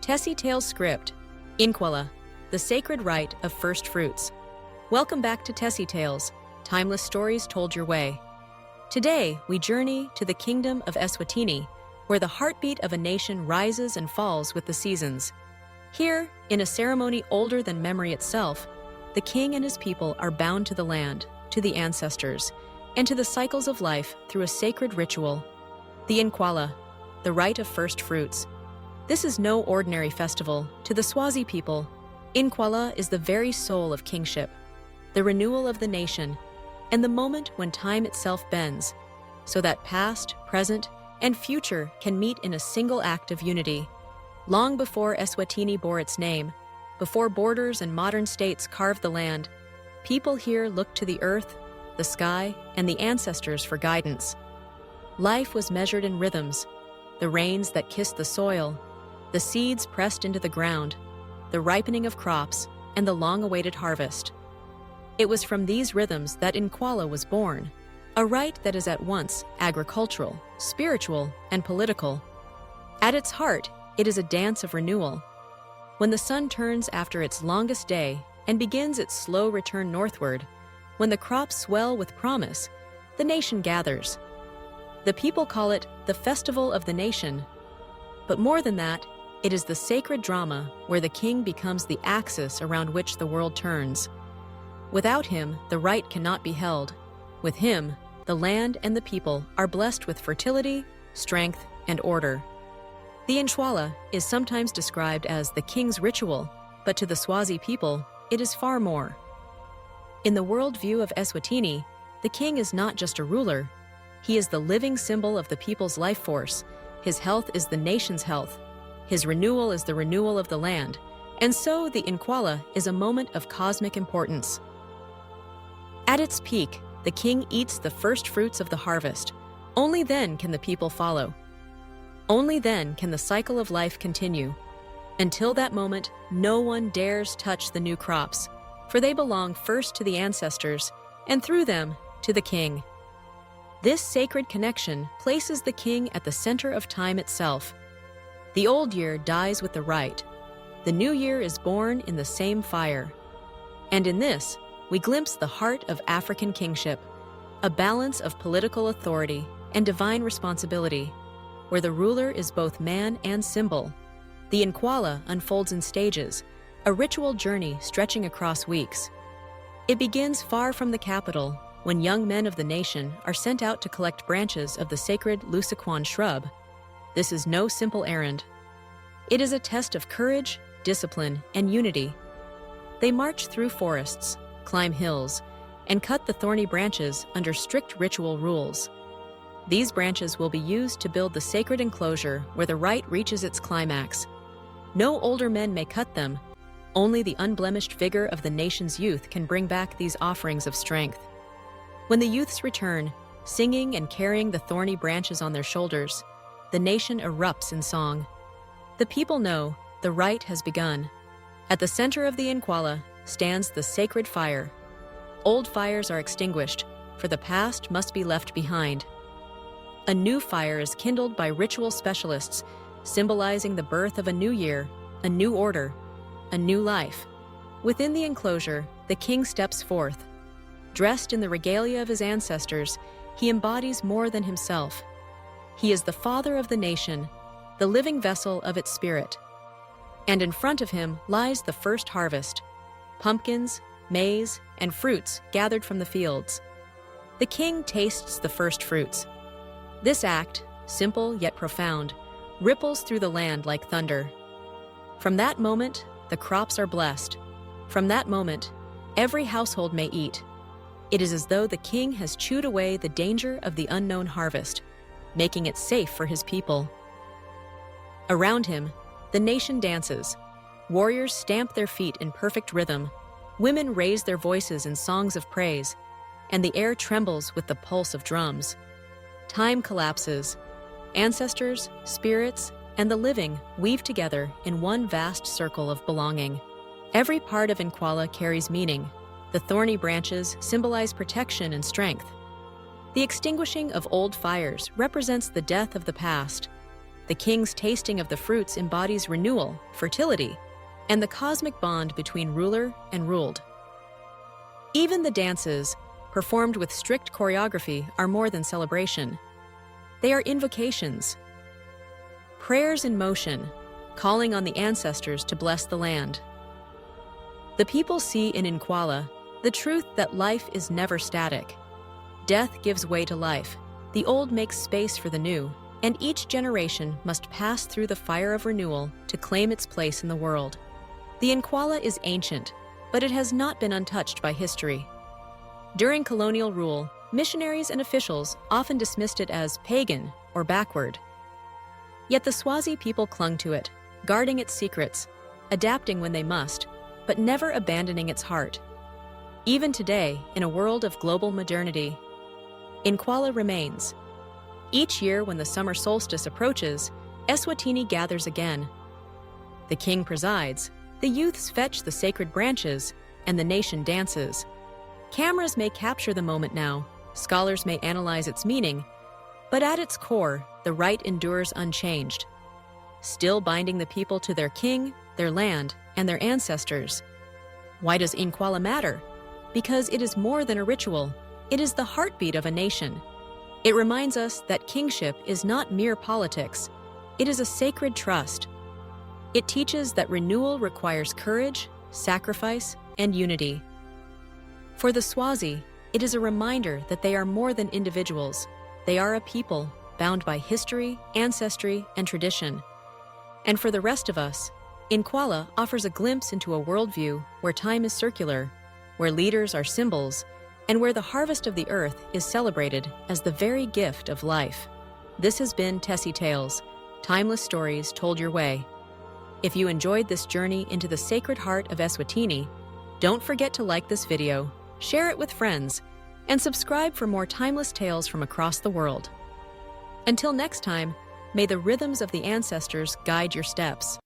TessyTales script, Incwala, the sacred rite of first fruits. Welcome back to TessyTales, timeless stories told your way. Today, we journey to the kingdom of Eswatini, where the heartbeat of a nation rises and falls with the seasons. Here, in a ceremony older than memory itself, the king and his people are bound to the land, to the ancestors, and to the cycles of life through a sacred ritual. The Incwala, the Rite of First Fruits. This is no ordinary festival. To the Swazi people, Incwala is the very soul of kingship, the renewal of the nation, and the moment when time itself bends, so that past, present, and future can meet in a single act of unity. Long before Eswatini bore its name, before borders and modern states carved the land, people here looked to the earth, the sky, and the ancestors for guidance. Life was measured in rhythms, the rains that kissed the soil, the seeds pressed into the ground, the ripening of crops, and the long-awaited harvest. It was from these rhythms that Incwala was born, a rite that is at once agricultural, spiritual, and political. At its heart, it is a dance of renewal. When the sun turns after its longest day and begins its slow return northward, when the crops swell with promise, the nation gathers. The people call it the Festival of the Nation. But more than that, it is the sacred drama where the king becomes the axis around which the world turns. Without him, the rite cannot be held. With him, the land and the people are blessed with fertility, strength, and order. The Incwala is sometimes described as the king's ritual, but to the Swazi people, it is far more. In the worldview of Eswatini, the king is not just a ruler. He is the living symbol of the people's life force. His health is the nation's health. His renewal is the renewal of the land. And so the Incwala is a moment of cosmic importance. At its peak, the king eats the first fruits of the harvest. Only then can the people follow. Only then can the cycle of life continue. Until that moment, no one dares touch the new crops, for they belong first to the ancestors, and through them, to the king. This sacred connection places the king at the center of time itself. The old year dies with the rite. The new year is born in the same fire. And in this, we glimpse the heart of African kingship, a balance of political authority and divine responsibility, where the ruler is both man and symbol. The Incwala unfolds in stages, a ritual journey stretching across weeks. It begins far from the capital, when young men of the nation are sent out to collect branches of the sacred Lusakwan shrub. This is no simple errand. It is a test of courage, discipline, and unity. They march through forests, climb hills, and cut the thorny branches under strict ritual rules. These branches will be used to build the sacred enclosure where the rite reaches its climax. No older men may cut them. Only the unblemished vigor of the nation's youth can bring back these offerings of strength. When the youths return, singing and carrying the thorny branches on their shoulders, the nation erupts in song. The people know the rite has begun. At the center of the Incwala stands the sacred fire. Old fires are extinguished, for the past must be left behind. A new fire is kindled by ritual specialists, symbolizing the birth of a new year, a new order, a new life. Within the enclosure, the king steps forth. Dressed in the regalia of his ancestors, he embodies more than himself. He is the father of the nation, the living vessel of its spirit. And in front of him lies the first harvest, pumpkins, maize, and fruits gathered from the fields. The king tastes the first fruits. This act, simple yet profound, ripples through the land like thunder. From that moment, the crops are blessed. From that moment, every household may eat. It is as though the king has chewed away the danger of the unknown harvest, making it safe for his people. Around him, the nation dances. Warriors stamp their feet in perfect rhythm. Women raise their voices in songs of praise, and the air trembles with the pulse of drums. Time collapses. Ancestors, spirits, and the living weave together in one vast circle of belonging. Every part of Incwala carries meaning. The thorny branches symbolize protection and strength. The extinguishing of old fires represents the death of the past. The king's tasting of the fruits embodies renewal, fertility, and the cosmic bond between ruler and ruled. Even the dances, performed with strict choreography, are more than celebration. They are invocations, prayers in motion, calling on the ancestors to bless the land. The people see in Incwala the truth that life is never static. Death gives way to life, the old makes space for the new, and each generation must pass through the fire of renewal to claim its place in the world. The Incwala is ancient, but it has not been untouched by history. During colonial rule, missionaries and officials often dismissed it as pagan or backward. Yet the Swazi people clung to it, guarding its secrets, adapting when they must, but never abandoning its heart. Even today, in a world of global modernity, Incwala remains. Each year when the summer solstice approaches, Eswatini gathers again. The king presides, the youths fetch the sacred branches, and the nation dances. Cameras may capture the moment now, scholars may analyze its meaning, but at its core, the rite endures unchanged, still binding the people to their king, their land, and their ancestors. Why does Incwala matter? Because it is more than a ritual. It is the heartbeat of a nation. It reminds us that kingship is not mere politics. It is a sacred trust. It teaches that renewal requires courage, sacrifice, and unity. For the Swazi, it is a reminder that they are more than individuals. They are a people bound by history, ancestry, and tradition. And for the rest of us, Incwala offers a glimpse into a worldview where time is circular, where leaders are symbols, and where the harvest of the earth is celebrated as the very gift of life. This has been TessyTales, timeless stories told your way. If you enjoyed this journey into the sacred heart of Eswatini, don't forget to like this video, share it with friends, and subscribe for more timeless tales from across the world. Until next time, may the rhythms of the ancestors guide your steps.